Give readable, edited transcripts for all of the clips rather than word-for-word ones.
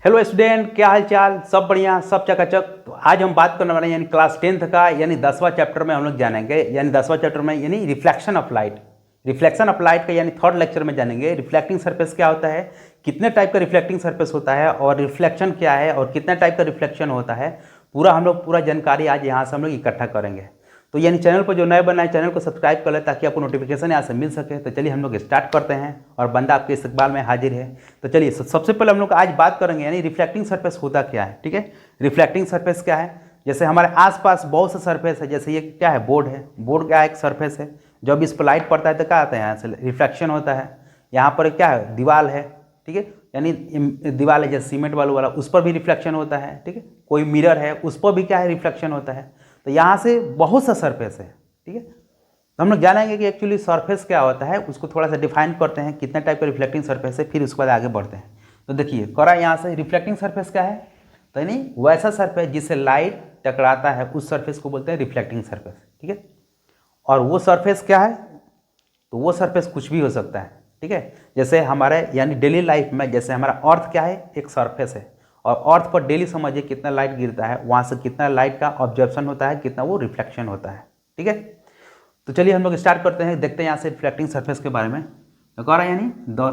Hello student, क्या हाल चाल। सब बढ़िया, सब चकाचक। तो आज हम बात करने वाले हैं यानी क्लास 10th का यानी 10वां चैप्टर में हम लोग जानेंगे। यानी 10वां चैप्टर में यानी reflection of light. Reflection of light का यानी थर्ड लेक्चर में जानेंगे रिफ्लेक्टिंग सरफेस क्या होता है, कितने टाइप का रिफ्लेक्टिंग सरफेस होता है और रिफ्लेक्शन क्या है और कितने टाइप का रिफ्लेक्शन होता है। पूरा जानकारी आज यहाँ से हम लोग इकट्ठा करेंगे। तो यानी चैनल पर जो नए बना है चैनल को सब्सक्राइब कर ले ताकि आपको नोटिफिकेशन यहाँ से मिल सके। तो चलिए हम लोग स्टार्ट करते हैं और बंदा आपके इस्तकबाल में हाजिर है। तो चलिए सबसे पहले हम लोग आज बात करेंगे यानी रिफ्लेक्टिंग सरफेस होता क्या है। ठीक है, रिफ्लेक्टिंग सरफेस क्या है। जैसे हमारे आसपास बहुत से सरफेस है, जैसे ये क्या है, बोर्ड है। बोर्ड क्या एक सरफेस है। जब इस पर लाइट पड़ता है तो क्या आता है, यहाँ से रिफ्लेक्शन होता है। यहाँ पर क्या है, दीवार है। ठीक है, यानी दीवार है जैसे सीमेंट वाला उस पर भी रिफ्लेक्शन होता है। ठीक है, कोई मिरर है उस पर भी क्या है, रिफ्लेक्शन होता है। तो यहाँ से बहुत सा सरफेस है। ठीक है, तो हम लोग जानेंगे कि एक्चुअली सरफेस क्या होता है, उसको थोड़ा सा डिफाइन करते हैं कितने टाइप का रिफ्लेक्टिंग सरफेस है, फिर उसके बाद आगे बढ़ते हैं। तो देखिए करा यहाँ से रिफ्लेक्टिंग सरफेस क्या है, तो यानी वैसा सरफेस जिससे लाइट टकराता है उस सरफेस को बोलते हैं रिफ्लेक्टिंग सरफेस। ठीक है, और वो सरफेस क्या है, तो वो सरफेस कुछ भी हो सकता है। ठीक है, जैसे हमारे यानी डेली लाइफ में जैसे हमारा अर्थ क्या है, एक सरफेस है। और अर्थ पर डेली समझिए कितना लाइट गिरता है, वहाँ से कितना लाइट का ऑब्जर्प्शन होता है, कितना वो रिफ्लेक्शन होता है। ठीक है, तो चलिए हम लोग स्टार्ट करते हैं, देखते हैं यहाँ से रिफ्लेक्टिंग सरफेस के बारे में। तो कह रहा है यानी the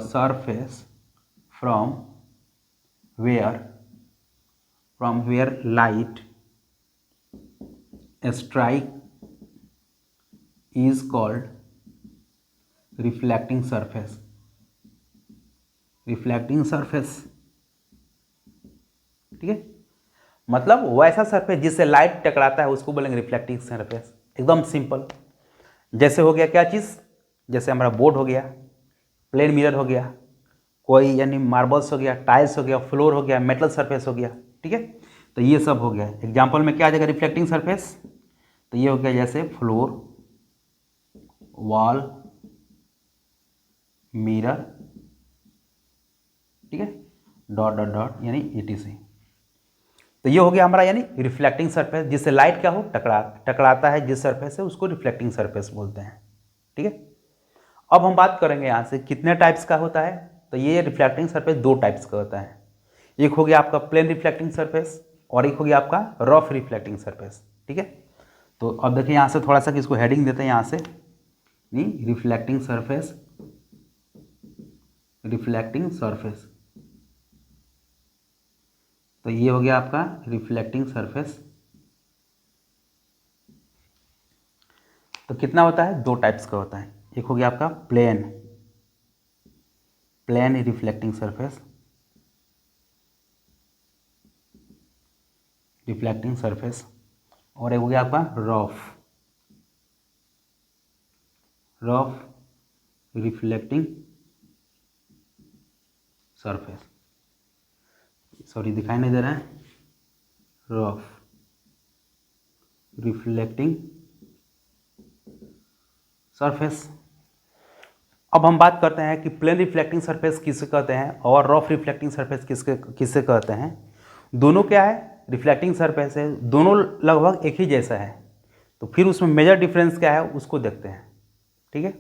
surface from where light strike is called reflecting surface. Reflecting surface, ठीक है, मतलब वैसा सरफेस जिससे लाइट टकराता है उसको बोलेंगे रिफ्लेक्टिंग सरफेस। एकदम सिंपल। जैसे हो गया क्या चीज़, जैसे हमारा बोर्ड हो गया, प्लेन मिरर हो गया, कोई यानी मार्बल्स हो गया, टाइल्स हो गया, फ्लोर हो गया, मेटल सरफेस हो गया। ठीक है, तो ये सब हो गया। एग्जाम्पल में क्या आ जाएगा रिफ्लेक्टिंग सरफेस, तो ये हो गया जैसे फ्लोर, वॉल, मिरर, ठीक है, डॉट डॉट डॉट यानी ETC। तो ये हो गया हमारा यानी रिफ्लेक्टिंग सरफेस जिससे लाइट क्या हो, टकराता है जिस सरफेस से उसको रिफ्लेक्टिंग सरफेस बोलते हैं। ठीक है, अब हम बात करेंगे यहाँ से कितने टाइप्स का होता है। तो ये रिफ्लेक्टिंग सरफेस दो टाइप्स का होता है। एक हो गया आपका प्लेन रिफ्लेक्टिंग सरफेस और एक हो गया आपका रफ रिफ्लेक्टिंग सरफेस। ठीक है, तो अब देखिए यहाँ से थोड़ा सा इसको हेडिंग देते हैं यहाँ से, नहीं रिफ्लेक्टिंग सरफेस, रिफ्लेक्टिंग सरफेस। तो ये हो गया आपका रिफ्लेक्टिंग सरफेस। तो कितना होता है, दो टाइप्स का होता है। एक हो गया आपका प्लेन रिफ्लेक्टिंग सरफेस, और एक हो गया आपका रफ रिफ्लेक्टिंग सरफेस। सॉरी दिखाई नहीं दे रहा है, रफ रिफ्लेक्टिंग सरफेस। अब हम बात करते हैं कि प्लेन रिफ्लेक्टिंग सरफेस किसे कहते हैं और रफ रिफ्लेक्टिंग सरफेस किसे कहते हैं। दोनों क्या है, रिफ्लेक्टिंग सरफेस है, दोनों लगभग एक ही जैसा है। तो फिर उसमें मेजर डिफरेंस क्या है उसको देखते हैं। ठीक है,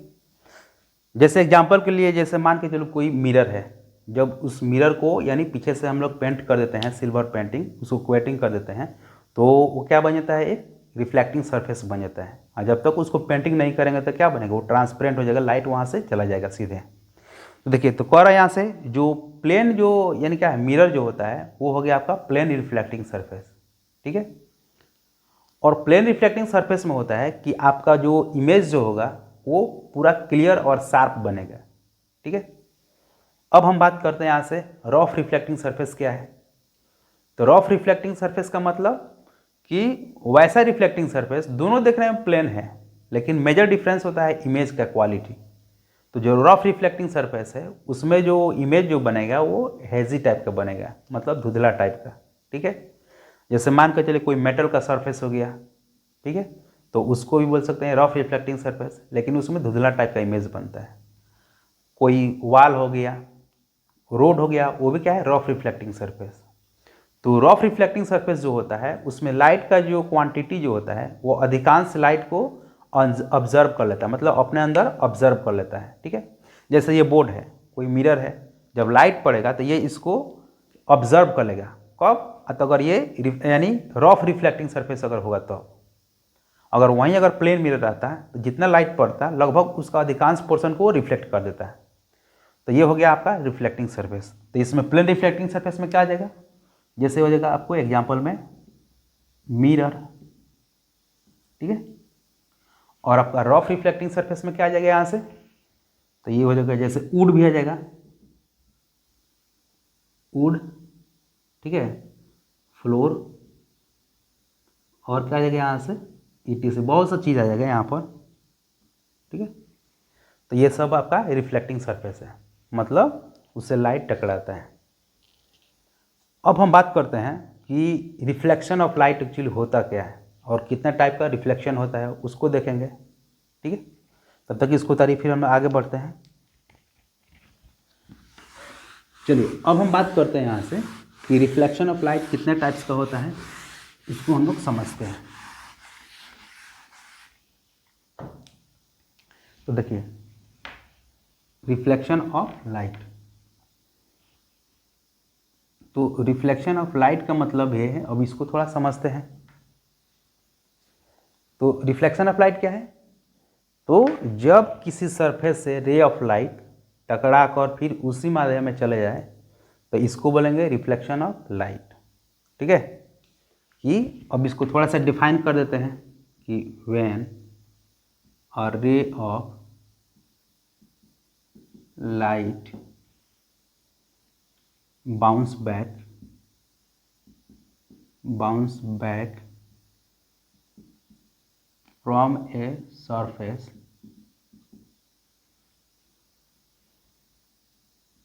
जैसे एग्जांपल के लिए जैसे मान के चलो कोई मिरर है, जब उस मिरर को यानी पीछे से हम लोग पेंट कर देते हैं, सिल्वर पेंटिंग, उसको कोटिंग कर देते हैं, तो वो क्या बन जाता है, एक रिफ्लेक्टिंग सरफेस बन जाता है। और जब तक उसको पेंटिंग नहीं करेंगे तो क्या बनेगा, वो ट्रांसपेरेंट हो जाएगा, लाइट वहाँ से चला जाएगा सीधे। तो देखिए तो कह रहा है यहाँ से जो प्लेन जो यानी क्या है, मिरर जो होता है वो हो गया आपका प्लेन रिफ्लेक्टिंग सरफेस। ठीक है, और प्लेन रिफ्लेक्टिंग सरफेस में होता है कि आपका जो इमेज जो होगा वो पूरा क्लियर और शार्प बनेगा। ठीक है, अब हम बात करते हैं यहाँ से रफ रिफ्लेक्टिंग सरफेस क्या है। तो रफ रिफ्लेक्टिंग सरफेस का मतलब कि वैसा रिफ्लेक्टिंग सरफेस दोनों देखने में प्लेन है लेकिन मेजर डिफरेंस होता है इमेज का क्वालिटी। तो जो रफ रिफ्लेक्टिंग सरफेस है उसमें जो इमेज जो बनेगा वो हेजी टाइप का बनेगा, मतलब धुंधला टाइप का। ठीक है, जैसे मान कर चलिए कोई मेटल का सरफेस हो गया, ठीक है, तो उसको भी बोल सकते हैं रफ रिफ्लेक्टिंग सरफेस, लेकिन उसमें धुंधला टाइप का इमेज बनता है। कोई वाल हो गया, रोड हो गया, वो भी क्या है, रफ रिफ्लेक्टिंग सरफेस। तो रफ रिफ्लेक्टिंग सरफेस जो होता है उसमें लाइट का जो क्वांटिटी जो होता है वो अधिकांश लाइट को ऑब्जर्व कर लेता है, मतलब अपने अंदर ऑब्जर्व कर लेता है। ठीक है, जैसे ये बोर्ड है, कोई मिरर है, जब लाइट पड़ेगा तो ये इसको ऑब्जर्व कर लेगा। कब? तो अगर ये यानी रफ रिफ्लेक्टिंग सरफेस अगर होगा तो, अगर वहीं अगर प्लेन मिरर रहता है तो जितना लाइट पड़ता है लगभग उसका अधिकांश पोर्शन को रिफ्लेक्ट कर देता है। तो ये हो गया आपका रिफ्लेक्टिंग सरफेस। तो इसमें प्लेन रिफ्लेक्टिंग सरफेस में क्या आ जाएगा, जैसे हो जाएगा आपको एग्जांपल में मिरर, ठीक है। और आपका रफ रिफ्लेक्टिंग सरफेस में क्या आ जाएगा यहाँ से, तो ये हो जाएगा जैसे वुड भी आ जाएगा, वुड, ठीक है, फ्लोर, और क्या आ जाएगा यहाँ से ईटी से, बहुत सा चीज़ आ जाएगा यहाँ पर, ठीक है। तो ये सब आपका रिफ्लेक्टिंग सरफेस है, मतलब उससे लाइट टकराता है। अब हम बात करते हैं कि रिफ्लेक्शन ऑफ लाइट एक्चुअली होता क्या है और कितना टाइप का रिफ्लेक्शन होता है उसको देखेंगे, ठीक है। तब तक इसको तारीफ, फिर हम आगे बढ़ते हैं। चलिए अब हम बात करते हैं यहाँ से कि रिफ्लेक्शन ऑफ लाइट कितने टाइप्स का होता है, इसको हम लोग समझते हैं। तो देखिए रिफ्लेक्शन ऑफ लाइट, तो रिफ्लेक्शन ऑफ लाइट का मतलब ये है, अब इसको थोड़ा समझते हैं। तो रिफ्लेक्शन ऑफ लाइट क्या है, तो जब किसी सरफेस से रे ऑफ लाइट टकरा कर फिर उसी माध्यम में चले जाए तो इसको बोलेंगे रिफ्लेक्शन ऑफ लाइट, ठीक है। कि अब इसको थोड़ा सा डिफाइन कर देते हैं कि when a ray of light bounce back from a surface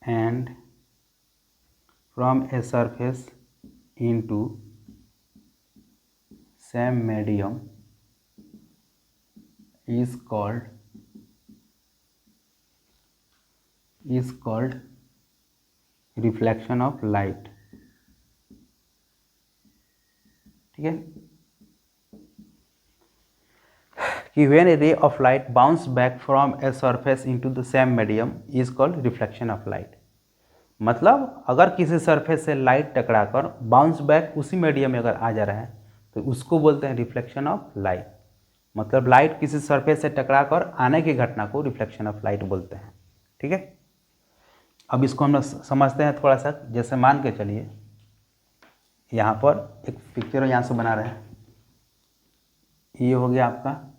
and from a surface into same medium is called reflection of light, ठीक है। कि when A ray of light bounce back from a surface into the same medium is called reflection of light. मतलब अगर किसी surface से light टकराकर bounce back उसी medium में अगर आ जा रहा है तो उसको बोलते हैं रिफ्लेक्शन ऑफ लाइट। मतलब लाइट किसी सरफेस से टकराकर आने की घटना को रिफ्लेक्शन ऑफ लाइट बोलते हैं, ठीक है। अब इसको हम लोग समझते हैं थोड़ा सा। जैसे मान के चलिए यहाँ पर एक पिक्चर यहाँ से बना रहे हैं, ये हो गया आपका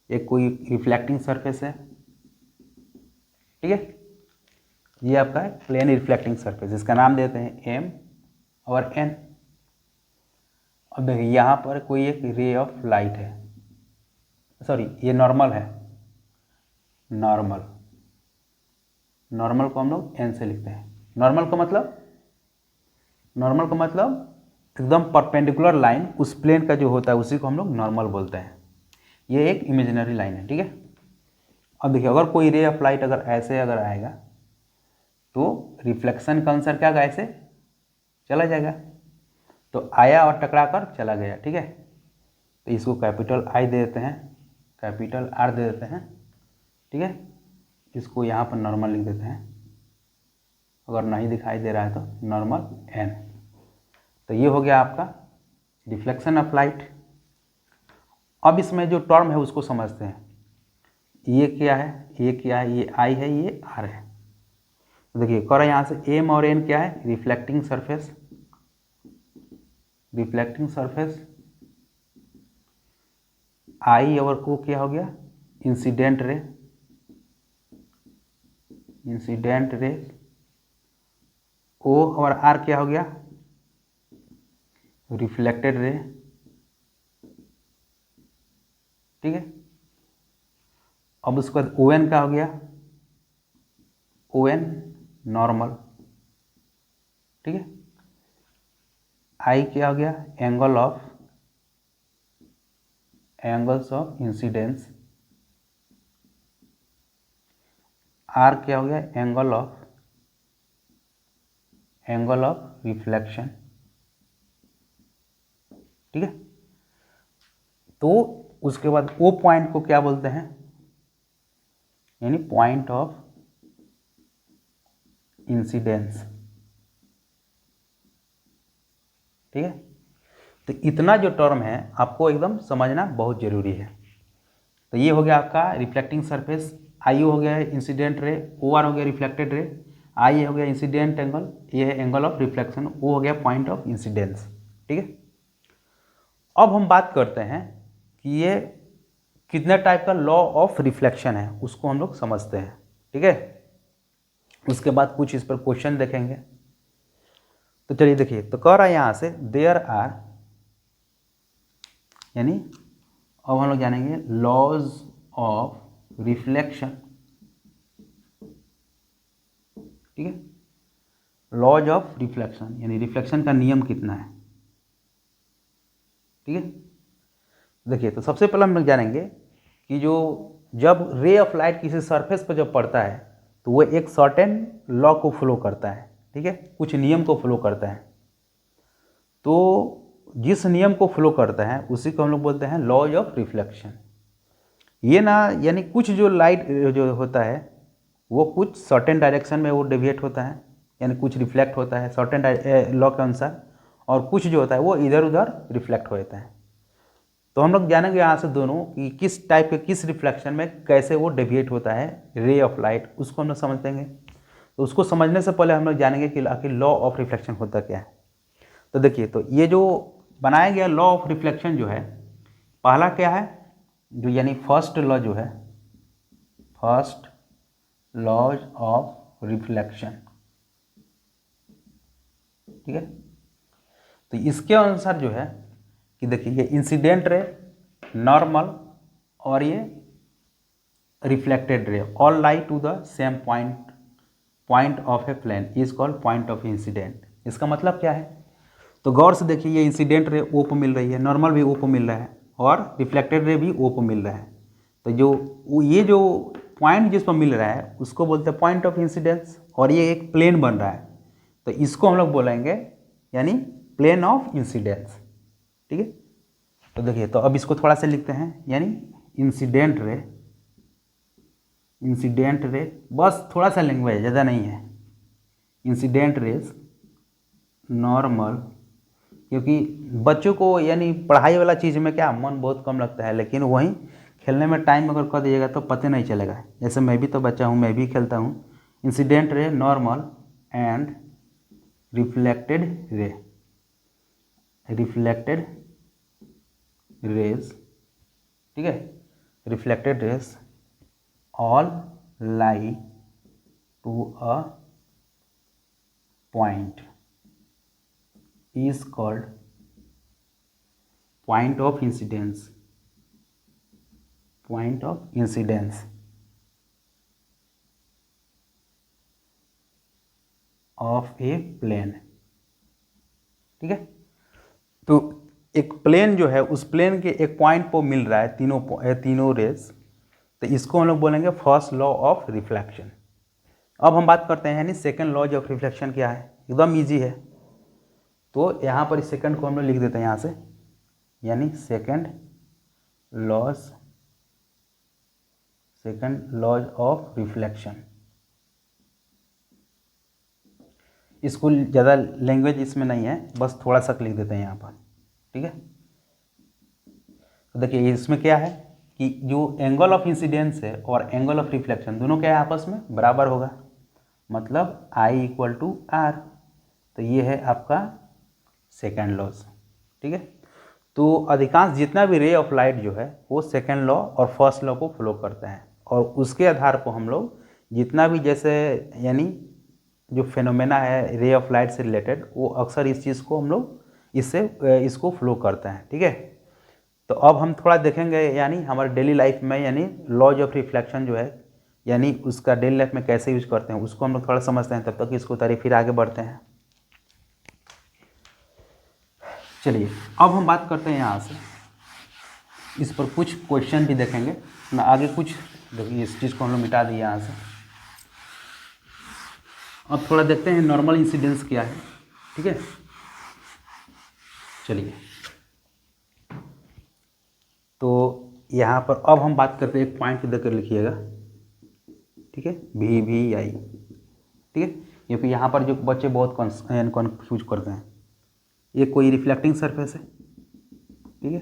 एक कोई रिफ्लेक्टिंग सरफेस है, ठीक है। ये आपका प्लेन रिफ्लेक्टिंग सरफेस, इसका नाम देते हैं एम और एन। अब देखिए यहाँ पर कोई एक रे ऑफ लाइट है, सॉरी ये नॉर्मल है, नॉर्मल को हम लोग एन से लिखते हैं। नॉर्मल का मतलब एकदम परपेंडिकुलर लाइन उस प्लेन का जो होता है उसी को हम लोग नॉर्मल बोलते हैं। ये एक इमेजिनरी लाइन है, ठीक है। अब देखिए अगर कोई रे ऑफ लाइट अगर ऐसे अगर आएगा तो रिफ्लेक्शन का आंसर क्या, ऐसे चला जाएगा, तो आया और टकरा कर चला गया, ठीक है। तो इसको कैपिटल आई दे देते हैं, कैपिटल आर दे देते हैं, ठीक है। इसको यहाँ पर नॉर्मल लिख देते हैं, अगर नहीं दिखाई दे रहा है तो नॉर्मल एन। तो ये हो गया आपका रिफ्लेक्शन ऑफ लाइट। अब इसमें जो टर्म है उसको समझते हैं। ये क्या है, ये आई है, ये आर है। तो देखिए कर यहाँ से एम और एन क्या है, रिफ्लेक्टिंग सरफेस, आई और ओ क्या हो गया, इंसिडेंट रे, ओ और आर क्या हो गया, रिफ्लेक्टेड रे, ठीक है। अब उसके बाद ओ एन का हो गया, ओ एन नॉर्मल, ठीक है। आई क्या हो गया, एंगल्स ऑफ इंसिडेंस, आर क्या हो गया, एंगल ऑफ रिफ्लेक्शन, ठीक है। तो उसके बाद ओ पॉइंट को क्या बोलते हैं, यानी पॉइंट ऑफ इंसिडेंस। ठीक है, तो इतना जो टर्म है आपको एकदम समझना बहुत ज़रूरी है। तो ये हो गया आपका रिफ्लेक्टिंग सरफेस, आई हो गया इंसिडेंट रे, ओ आर हो गया रिफ्लेक्टेड रे, आई हो गया इंसिडेंट एंगल, ये है एंगल ऑफ रिफ्लेक्शन, वो हो गया पॉइंट ऑफ इंसिडेंस। ठीक है, अब हम बात करते हैं कि ये कितने टाइप का लॉ ऑफ रिफ्लेक्शन है उसको हम लोग समझते हैं। ठीक है, उसके बाद कुछ इस पर क्वेश्चन देखेंगे। तो चलिए देखिए, तो कह रहा है यहाँ से देयर आर, यानी अब हम लोग जानेंगे लॉज ऑफ रिफ्लेक्शन। ठीक है, लॉज ऑफ रिफ्लेक्शन यानी रिफ्लेक्शन का नियम कितना है। ठीक है, देखिए तो सबसे पहले हम लोग जानेंगे कि जो जब रे ऑफ लाइट किसी सरफेस पर जब पड़ता है तो वो एक सर्टेन लॉ को फॉलो करता है। ठीक है, कुछ नियम को फॉलो करता है। तो जिस नियम को फॉलो करता है उसी को हम लोग बोलते हैं लॉज ऑफ रिफ्लेक्शन। ये ना यानी कुछ जो लाइट जो होता है वो कुछ सर्टेन डायरेक्शन में वो डेविएट होता है, यानी कुछ रिफ्लेक्ट होता है सर्टेन लॉ के अनुसार, और कुछ जो होता है वो इधर उधर रिफ्लेक्ट हो जाता है। तो हम लोग जानेंगे यहाँ से दोनों कि किस टाइप के किस रिफ्लेक्शन में कैसे वो डेविएट होता है रे ऑफ लाइट, उसको हम लोग समझ लेंगे। तो उसको समझने से पहले हम लोग जानेंगे कि आखिर लॉ ऑफ रिफ्लेक्शन होता क्या है। तो देखिए, तो ये जो बनाया गया लॉ ऑफ रिफ्लेक्शन जो है, पहला क्या है, जो यानी फर्स्ट लॉ जो है, फर्स्ट लॉज ऑफ रिफ्लेक्शन। ठीक है, तो इसके अनुसार जो है कि देखिए ये इंसिडेंट रे, नॉर्मल और ये reflected ray all lie to the same point of a plane is called point of incident. इसका मतलब क्या है, तो गौर से देखिए ये इंसिडेंट रे ओ को मिल रही है, नॉर्मल भी ओ को मिल रहा है और रिफ्लेक्टेड रे भी ओ को मिल रहा है। तो जो ये जो पॉइंट जिस पर मिल रहा है उसको बोलते हैं पॉइंट ऑफ इंसिडेंस, और ये एक प्लेन बन रहा है तो इसको हम लोग बोलेंगे यानी प्लेन ऑफ इंसिडेंस। ठीक है, तो देखिए तो अब इसको थोड़ा सा लिखते हैं, यानी इंसिडेंट रे बस थोड़ा सा लैंग्वेज ज़्यादा नहीं है, इंसिडेंट रेज नॉर्मल, क्योंकि बच्चों को यानी पढ़ाई वाला चीज़ में क्या मन बहुत कम लगता है, लेकिन वहीं खेलने में टाइम अगर कर दीजिएगा तो पता नहीं चलेगा। जैसे मैं भी तो बच्चा हूँ, मैं भी खेलता हूँ। Incident ray, normal and reflected rays. ठीक है, reflected rays all lie to a point is called point of incidence of a plane। ठीक है, तो एक प्लेन जो है उस प्लेन के एक पॉइंट पर मिल रहा है तीनों रेज, तो इसको हम लोग बोलेंगे फर्स्ट लॉ ऑफ रिफ्लेक्शन। अब हम बात करते हैं यानी सेकंड लॉज ऑफ रिफ्लेक्शन क्या है, एकदम इजी है। तो यहाँ पर इस सेकंड को हम लोग लिख देते हैं यहाँ से, यानी सेकंड लॉज ऑफ रिफ्लेक्शन। इसको ज़्यादा लैंग्वेज इसमें नहीं है, बस थोड़ा सा लिख देते हैं यहाँ पर। ठीक है, तो देखिए इसमें क्या है कि जो एंगल ऑफ इंसिडेंस है और एंगल ऑफ रिफ्लेक्शन दोनों क्या है आपस में बराबर होगा, मतलब I इक्वल टू आर। तो ये है आपका सेकेंड लॉज। ठीक है, तो अधिकांश जितना भी रे ऑफ लाइट जो है वो सेकेंड लॉ और फर्स्ट लॉ को फॉलो करता है, और उसके आधार पर हम लोग जितना भी जैसे यानी जो फेनोमेना है रे ऑफ लाइट से रिलेटेड वो अक्सर इस चीज़ को हम लोग इसको फॉलो करते हैं। ठीक है, तो अब हम थोड़ा देखेंगे यानी हमारे डेली लाइफ में यानी लॉज ऑफ रिफ्लेक्शन जो है यानी उसका डेली लाइफ में कैसे यूज करते हैं उसको हम लोग थोड़ा समझते हैं, तब तक इसको तारीफ फिर आगे बढ़ते हैं। चलिए अब हम बात करते हैं यहाँ से, इस पर कुछ क्वेश्चन भी देखेंगे ना आगे कुछ। देखिए इस चीज़ को हम लोग मिटा दिए यहाँ से। अब थोड़ा देखते हैं नॉर्मल इंसिडेंस क्या है। ठीक है, चलिए तो यहाँ पर अब हम बात करते हैं, एक पॉइंट देकर लिखिएगा। ठीक है, VI। ठीक है, क्योंकि यहाँ पर जो बच्चे बहुत कन्फ्यूज करते हैं, ये कोई रिफ्लेक्टिंग सरफेस है, ठीक है,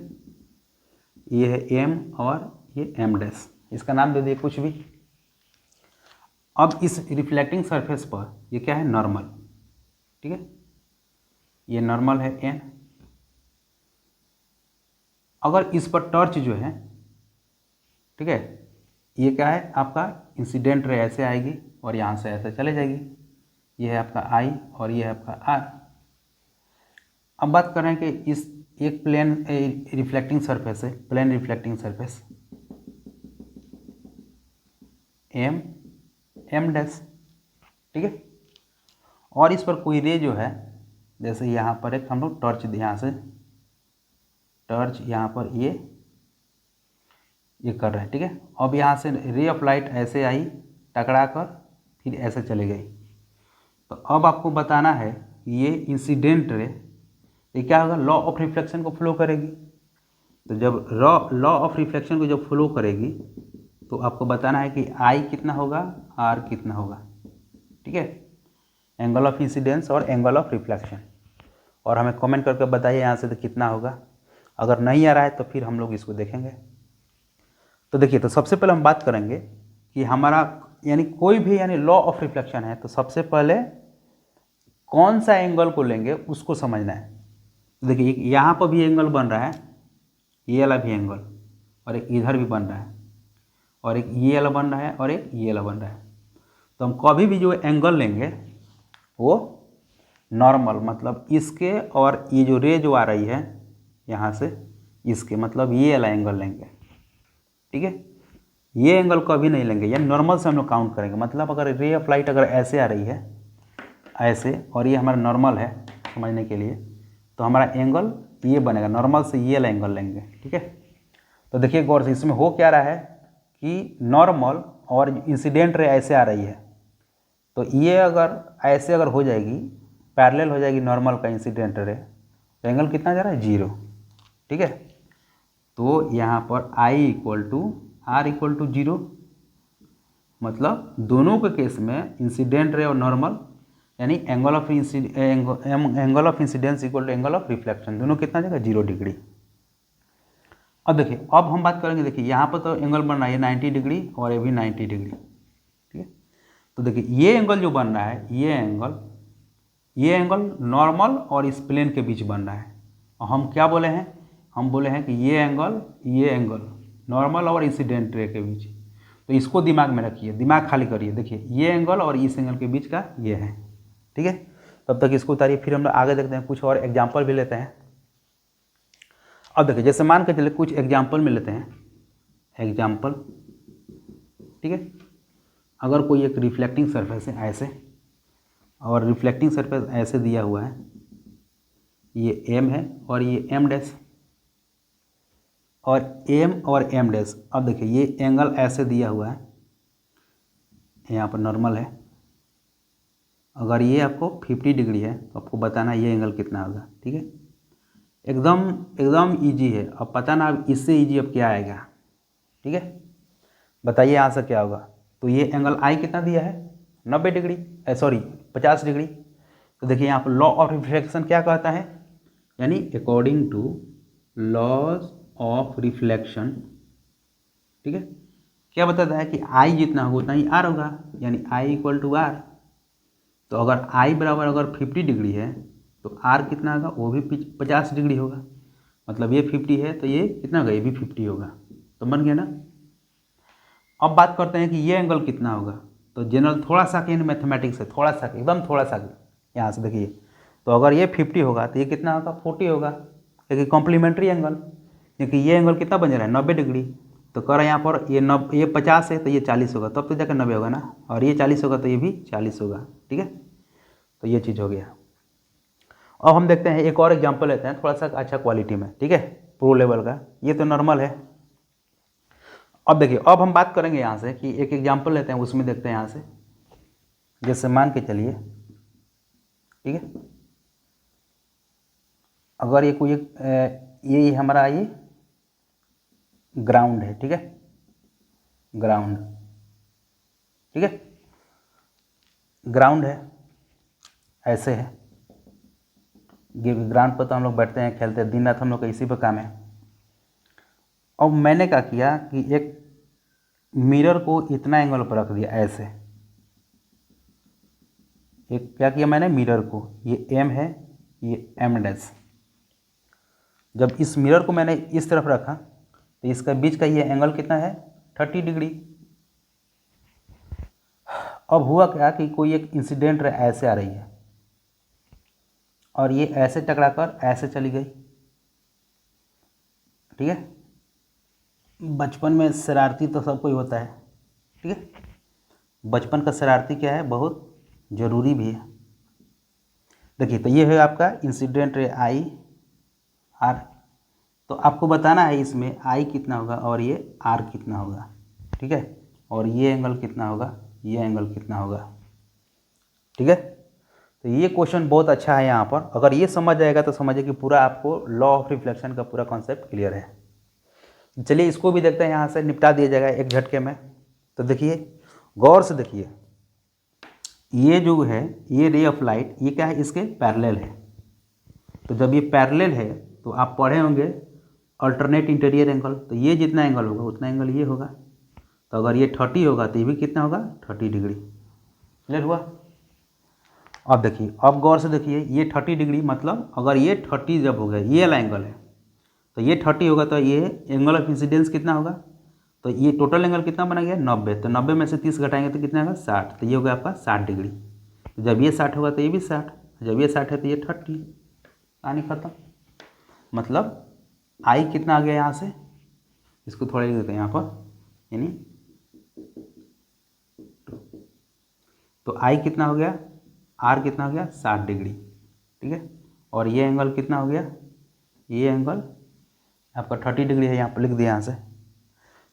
ये है एम और ये एम डैश, इसका नाम दे दिए कुछ भी। अब इस रिफ्लेक्टिंग सरफेस पर ये क्या है, नॉर्मल, ठीक है, ये नॉर्मल है एन। अगर इस पर टॉर्च जो है, ठीक है, ये क्या है आपका इंसिडेंट रे, ऐसे आएगी और यहाँ से ऐसे चले जाएगी, ये है आपका आई और ये है आपका आर। अब बात करें कि इस एक प्लेन रिफ्लेक्टिंग सरफेस है, plane reflecting surface M M dash, ठीक है, और इस पर कोई रे जो है, जैसे यहाँ पर एक हम लोग टॉर्च, यहाँ से टॉर्च यहाँ पर ये कर रहे हैं, ठीक है। अब यहाँ से रे ऑफ लाइट ऐसे आई, टकरा कर फिर ऐसे चले गई। तो अब आपको बताना है ये इंसिडेंट रे, ये क्या होगा, लॉ ऑफ रिफ्लेक्शन को फ्लो करेगी। तो जब लॉ ऑफ रिफ्लेक्शन को जब फ्लो करेगी तो आपको बताना है कि आई कितना होगा, आर कितना होगा, ठीक है, एंगल ऑफ इंसिडेंस और एंगल ऑफ रिफ्लेक्शन। और हमें कमेंट करके बताइए यहाँ से तो कितना होगा। अगर नहीं आ रहा है तो फिर हम लोग इसको देखेंगे। तो देखिए, तो सबसे पहले हम बात करेंगे कि हमारा यानी कोई भी यानी लॉ ऑफ रिफ्लेक्शन है, तो सबसे पहले कौन सा एंगल को लेंगे उसको समझना है। तो देखिए, यहाँ पर भी एंगल बन रहा है, ये वाला भी एंगल, और एक इधर भी बन रहा है, और एक ये वाला बन रहा है, और एक ये वाला बन रहा है। तो हम कभी भी जो एंगल लेंगे वो नॉर्मल, मतलब इसके और ये जो रे जो आ रही है यहाँ से, इसके मतलब ये वाला एंगल लेंगे, ठीक है। ये एंगल कभी नहीं लेंगे, यानी नॉर्मल से हम लोग काउंट करेंगे। मतलब अगर रे ऑफ लाइट अगर ऐसे आ रही है, ऐसे, और ये हमारा नॉर्मल है समझने के लिए, तो हमारा एंगल ये बनेगा, नॉर्मल से ये वाला एंगल लेंगे, ठीक है। तो देखिए गौर से, इसमें हो क्या रहा है कि नॉर्मल और इंसिडेंट रे ऐसे आ रही है, तो ये अगर ऐसे अगर हो जाएगी, पैरेलल हो जाएगी नॉर्मल का इंसिडेंट रे, तो एंगल कितना जा रहा है, 0, ठीक है। तो यहाँ पर I equal to R equal to 0, मतलब दोनों के केस में इंसिडेंट रे और नॉर्मल यानी angle of incidence equal to angle of reflection, दोनों कितना जाएगा, 0 डिग्री। अब देखिए, अब हम बात करेंगे, देखिए यहाँ पर तो एंगल बन रहा है 90 डिग्री और ये भी 90 डिग्री, ठीक है। तो देखिए ये एंगल जो बन रहा है, ये एंगल नॉर्मल और इस प्लेन के बीच बन रहा है। और हम क्या बोले हैं, हम बोले हैं कि ये एंगल नॉर्मल और इंसिडेंट रे के बीच। तो इसको दिमाग में रखिए, दिमाग खाली करिए। देखिए ये एंगल और इस एंगल के बीच का ये है, ठीक है। तब तक इसको उतारिए, फिर हम लोग आगे देखते हैं, कुछ और एग्जाम्पल भी लेते हैं। अब देखिए, जैसे मान के चले कुछ एग्जाम्पल में लेते हैं, एग्जाम्पल, ठीक है। अगर कोई एक रिफ्लेक्टिंग सरफेस है ऐसे, और रिफ्लेक्टिंग सरफेस ऐसे दिया हुआ है, ये एम है और ये एम डैश, और एम डैश। अब देखिए ये एंगल ऐसे दिया हुआ है, यहाँ पर नॉर्मल है। अगर ये आपको 50 डिग्री है तो आपको बताना ये एंगल कितना होगा, ठीक है। एकदम इजी है। अब पता ना, अब इससे इजी अब क्या आएगा, ठीक है, बताइए यहाँ से क्या होगा। तो ये एंगल आई कितना दिया है, 90 डिग्री, सॉरी 50 डिग्री। तो देखिए यहाँ पर लॉ ऑफ रिफ्लेक्शन क्या कहता है, यानी according to laws of reflection, ठीक है, क्या बताता है कि आई जितना होगा उतना ही आर होगा, यानी आई इक्वल टू आर। तो अगर आई बराबर अगर 50 डिग्री है तो आर कितना होगा, वो भी 50 डिग्री होगा। मतलब ये 50 है तो ये कितना होगा, ये भी 50 होगा। तो बन गया ना। अब बात करते हैं कि ये एंगल कितना होगा। तो जनरल थोड़ा सा कि मैथमेटिक्स है, थोड़ा सा, एकदम थोड़ा सा, यहाँ से देखिए, तो अगर ये 50 होगा तो ये कितना होगा, 40 होगा, क्योंकि कॉम्प्लीमेंट्री एंगल, क्योंकि ये एंगल कितना बन रहा है, 90 डिग्री। तो कर यहाँ पर ये 50 है तो ये 40 होगा, तब तो जाकर 90 होगा ना, और ये 40 होगा तो ये भी 40 होगा, ठीक है। तो ये चीज़ हो गया। अब हम देखते हैं एक और एग्जांपल लेते हैं थोड़ा सा अच्छा क्वालिटी में, ठीक है, प्रो लेवल का। ये तो नॉर्मल है। अब देखिए, अब हम बात करेंगे यहाँ से कि एक एग्जांपल लेते हैं, उसमें देखते हैं यहाँ से, जैसे मान के चलिए, ठीक है, अगर ये कोई ये हमारा ये ग्राउंड है, ठीक है, ग्राउंड, ठीक है, ग्राउंड है। ऐसे है, ग्राउंड पर तो हम लोग बैठते हैं, खेलते हैं, दिन रात हम लोग का इसी पर काम है। अब मैंने क्या किया कि एक मिरर को इतना एंगल पर रख दिया ऐसे, एक क्या किया मैंने, मिरर को, ये एम है, ये एम डैश। जब इस मिरर को मैंने इस तरफ रखा तो इसका बीच का ये एंगल कितना है, 30 डिग्री। अब हुआ क्या कि कोई एक इंसिडेंट रे ऐसे आ रही है और ये ऐसे टकराकर ऐसे चली गई, ठीक है। बचपन में शरारती तो सब कोई होता है, ठीक है। बचपन का शरारती क्या है, बहुत ज़रूरी भी है। देखिए, तो ये है आपका इंसिडेंट रे आई आर। तो आपको बताना है इसमें आई कितना होगा और ये आर कितना होगा, ठीक है। और ये एंगल कितना होगा, ये एंगल कितना होगा, ठीक है। तो ये क्वेश्चन बहुत अच्छा है यहाँ पर। अगर ये समझ जाएगा तो समझिए कि पूरा आपको लॉ ऑफ रिफ्लेक्शन का पूरा कॉन्सेप्ट क्लियर है। चलिए इसको भी देखते हैं, यहाँ से निपटा दिया जाएगा एक झटके में। तो देखिए, गौर से देखिए, ये जो है, ये रे ऑफ लाइट, ये क्या है, इसके पैरेलल है। तो जब ये पैरेलल है तो आप पढ़े होंगे अल्टरनेट इंटीरियर एंगल, तो ये जितना एंगल होगा उतना एंगल ये होगा। तो अगर ये 30 होगा तो ये भी कितना होगा, 30 डिग्री। क्लियर हुआ। अब देखिए, अब गौर से देखिए, ये 30 डिग्री मतलब अगर ये 30 जब हो गया, ये वाला एंगल है, तो ये 30 होगा तो ये एंगल ऑफ इंसिडेंस कितना होगा, तो ये टोटल एंगल कितना बना गया, 90। तो 90 में से 30 घटाएंगे तो कितना होगा, 60। तो ये होगा आपका 60 डिग्री। तो जब ये 60 होगा तो ये भी 60, जब ये 60 है तो ये 30, कहानी खत्म। मतलब आई कितना आ गया यहाँ से, इसको थोड़ा लिख देते हैं यहाँ पर, यानी तो आई कितना हो गया, आर कितना हो गया, 60 डिग्री, ठीक है। और ये एंगल कितना हो गया, ये एंगल आपका 30 डिग्री है, यहाँ पर लिख दिया यहाँ से।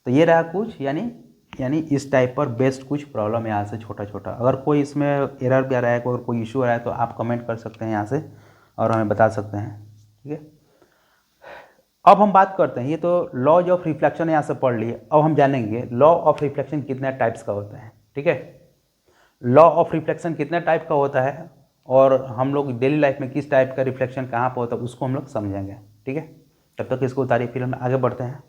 तो ये रहा कुछ, यानी इस टाइप पर बेस्ड कुछ प्रॉब्लम यहाँ से छोटा छोटा। अगर कोई इसमें एरर भी आ रहा है, कोई इशू आ रहा है तो आप कमेंट कर सकते हैं यहाँ से और हमें बता सकते हैं, ठीक है। अब हम बात करते हैं, ये तो लॉज ऑफ रिफ्लेक्शन यहाँ से पढ़ लिए। अब हम जानेंगे लॉ ऑफ रिफ्लेक्शन कितने टाइप्स का होता है, ठीक है। लॉ ऑफ रिफ्लेक्शन कितने टाइप का होता है और हम लोग डेली लाइफ में किस टाइप का रिफ्लेक्शन कहाँ पर होता है उसको हम लोग समझेंगे, ठीक है। तब तक इसको उतारिए, फिर हम आगे बढ़ते हैं।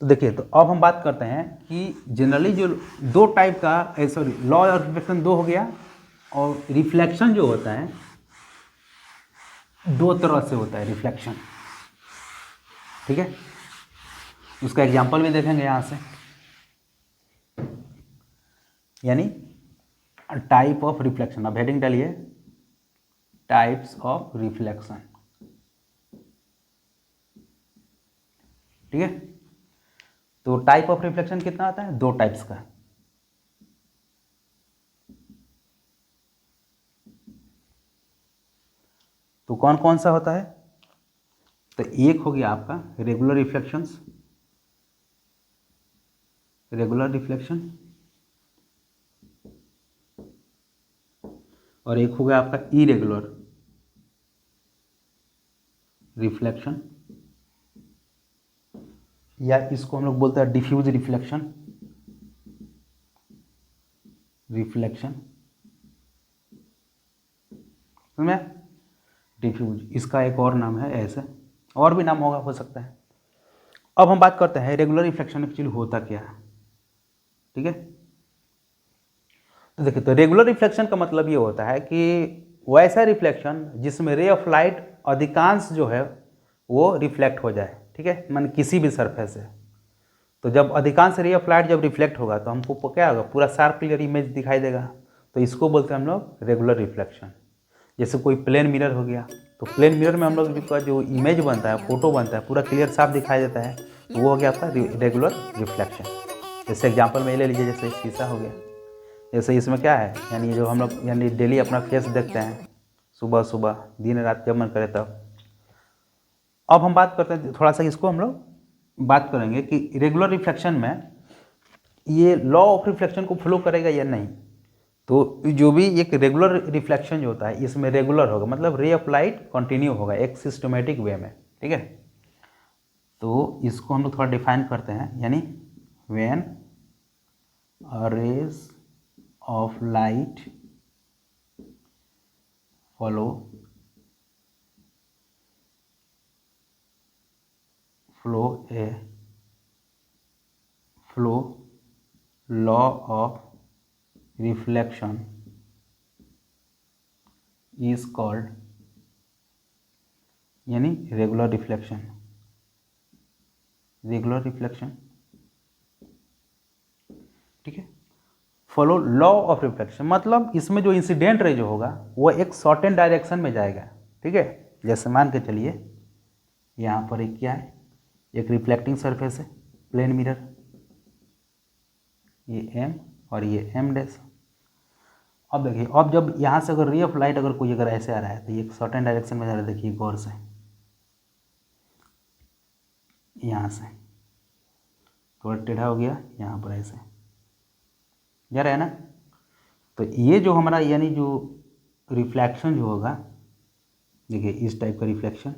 तो देखिए, तो अब हम बात करते हैं कि जनरली जो दो टाइप का, सॉरी, लॉ ऑफ रिफ्लेक्शन दो हो गया, और रिफ्लेक्शन जो होता है दो तरह से होता है रिफ्लेक्शन, ठीक है। उसका एग्जांपल भी देखेंगे यहाँ से, यानी टाइप ऑफ रिफ्लेक्शन। अब हेडिंग डालिए, टाइप्स ऑफ रिफ्लेक्शन, ठीक है। तो टाइप ऑफ रिफ्लेक्शन कितना आता है, दो टाइप्स का। तो कौन कौन सा होता है, तो एक हो गया आपका रेगुलर रिफ्लेक्शंस, रेगुलर रिफ्लेक्शन, और एक हो गया आपका इरेगुलर रिफ्लेक्शन, या इसको हम लोग बोलते हैं डिफ्यूज रिफ्लेक्शन, समझे, डिफ्यूज, इसका एक और नाम है, ऐसे और भी नाम होगा, हो सकता है। अब हम बात करते हैं रेगुलर रिफ्लेक्शन एक्चुअली होता क्या है, ठीक है। तो देखिए, तो रेगुलर रिफ्लेक्शन का मतलब ये होता है कि वैसा रिफ्लेक्शन जिसमें रे ऑफ लाइट अधिकांश जो है वो रिफ्लेक्ट हो जाए, ठीक है, मान किसी भी सरफेस से। तो जब अधिकांश रे ऑफ लाइट जब रिफ्लेक्ट होगा तो हमको क्या होगा, पूरा शार्प क्लियर इमेज दिखाई देगा। तो इसको बोलते हैं हम लोग रेगुलर रिफ्लेक्शन। जैसे कोई प्लेन मिरर हो गया, तो प्लेन मिरर में हम लोग का जो इमेज बनता है, फोटो बनता है, पूरा क्लियर साफ दिखाई देता है, तो वो हो गया आपका रेगुलर रिफ्लेक्शन। जैसे एग्जांपल में ले लीजिए, जैसे शीशा हो गया, जैसे इसमें क्या है, यानी जो हम लोग यानी डेली अपना फेस देखते हैं, सुबह सुबह, दिन रात जब मन करे तब। अब हम बात करते हैं थोड़ा सा, इसको हम लोग बात करेंगे कि रेगुलर रिफ्लेक्शन में ये लॉ ऑफ रिफ्लेक्शन को फ्लो करेगा या नहीं। तो जो भी एक रेगुलर रिफ्लेक्शन जो होता है, इसमें रेगुलर होगा मतलब रे ऑफ लाइट कंटिन्यू होगा एक सिस्टमेटिक वे में, ठीक है। तो इसको हम लोग थोड़ा डिफाइन करते हैं, यानी when rays of light follow flow law of reflection is called यानी रेगुलर रिफ्लेक्शन। ठीक है। फॉलो लॉ ऑफ रिफ्लेक्शन मतलब इसमें जो इंसिडेंट रे जो होगा वो एक सर्टेन डायरेक्शन में जाएगा। ठीक है, जैसे मान के चलिए यहाँ पर एक क्या है, एक रिफ्लेक्टिंग सरफेस है, प्लेन मिरर, ये एम और ये एम डैश। अब देखिए, अब जब यहाँ से अगर रे ऑफ लाइट अगर कोई अगर ऐसे आ रहा है तो ये एक सर्टेन डायरेक्शन में जा रहा है। देखिए गौर से, यहाँ से थोड़ा टेढ़ा हो गया, यहाँ पर ऐसे जा रहा है ना। तो ये जो हमारा यानी जो रिफ्लेक्शन जो होगा, देखिए इस टाइप का रिफ्लेक्शन,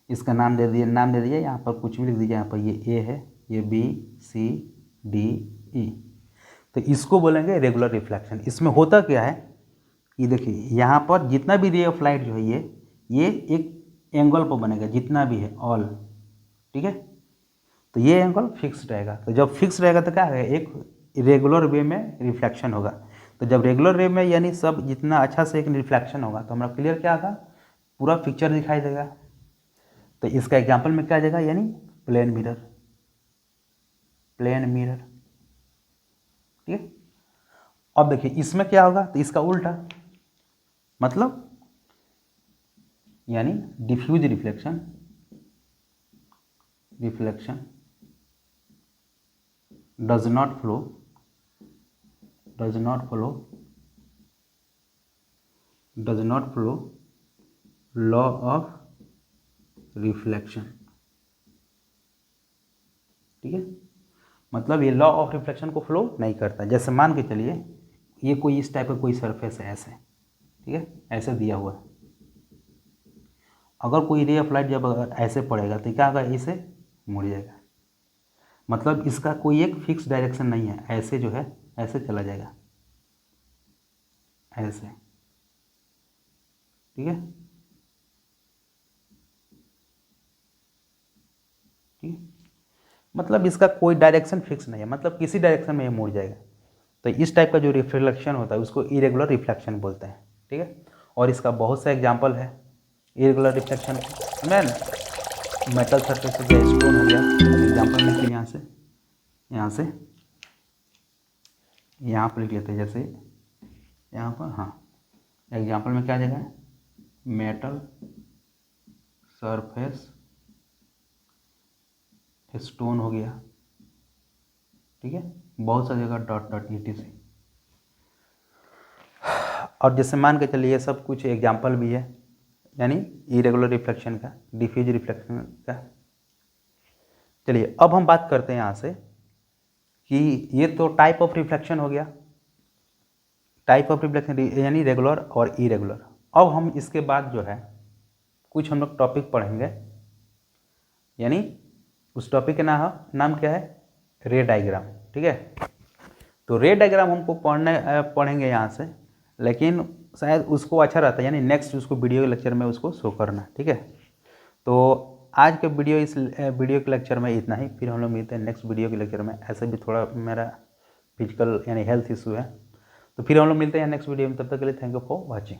इसका नाम दे दिया यहाँ पर कुछ भी लिख दीजिए। यहाँ पर ये ए है, ये बी सी डी ई, तो इसको बोलेंगे रेगुलर रिफ्लेक्शन। इसमें होता क्या है कि देखिए यहाँ पर जितना भी रे ऑफ लाइट जो है ये एक एंगल पर बनेगा, जितना भी है ऑल। ठीक है, तो ये एंगल फिक्स रहेगा। तो जब फिक्स रहेगा तो क्या है, एक रेगुलर वे में रिफ्लेक्शन होगा। तो जब रेगुलर वे में यानी सब जितना अच्छा से एक रिफ्लेक्शन होगा तो हमारा क्लियर क्या होगा, पूरा पिक्चर दिखाई देगा। तो इसका एग्जांपल में क्या आ जाएगा, यानी प्लेन मिरर। ठीक है। अब देखिए इसमें क्या होगा, तो इसका उल्टा मतलब यानी diffuse reflection does not follow law of reflection। ठीक है, मतलब ये लॉ ऑफ रिफ्लेक्शन को फ्लो नहीं करता। जैसे मान के चलिए ये कोई इस टाइप का कोई सरफेस है ऐसे, ठीक है, ऐसे दिया हुआ है। अगर कोई रे ऑफ लाइट जब अगर ऐसे पड़ेगा तो क्या होगा, इसे मुड़ जाएगा। मतलब इसका कोई एक फिक्स डायरेक्शन नहीं है, ऐसे जो है ऐसे चला जाएगा, ऐसे। ठीक है, ठीक है, मतलब इसका कोई डायरेक्शन फिक्स नहीं है, मतलब किसी डायरेक्शन में ये मुड़ जाएगा। तो इस टाइप का जो रिफ्लेक्शन होता है उसको इरेगुलर रिफ्लेक्शन बोलते हैं। ठीक है, और इसका बहुत सा एग्जांपल है इरेगुलर रिफ्लेक्शन में। मेटल सरफेस से स्टोन हो गया, एग्जांपल में यहाँ से यहाँ पर लिख लेते हैं। जैसे यहाँ पर, हाँ, एग्जांपल में क्या जगह है, मेटल सरफेस स्टोन हो गया। ठीक है, बहुत सा जगह डॉट डॉट etc। और जैसे मान के चलिए सब कुछ एग्जांपल भी है, यानी इरेगुलर रिफ्लेक्शन का, डिफ्यूज रिफ्लेक्शन का। चलिए अब हम बात करते हैं यहाँ से कि ये तो टाइप ऑफ रिफ्लेक्शन हो गया, टाइप ऑफ रिफ्लेक्शन यानी रेगुलर और इरेगुलर। अब हम इसके बाद जो है कुछ हम लोग टॉपिक पढ़ेंगे, यानी उस टॉपिक का नाम क्या है, रे डायग्राम। ठीक है, तो रे डायग्राम हमको पढ़ेंगे यहाँ से, लेकिन शायद उसको अच्छा रहता है, यानी नेक्स्ट उसको वीडियो लेक्चर में उसको शो करना। ठीक है, तो आज के इस वीडियो के लेक्चर में इतना ही। फिर हम लोग मिलते हैं नेक्स्ट वीडियो के लेक्चर में। ऐसे भी थोड़ा मेरा फिजिकल यानी हेल्थ इशू है, तो फिर हम लोग मिलते हैं नेक्स्ट वीडियो में। तब तक के लिए थैंक यू फॉर वॉचिंग।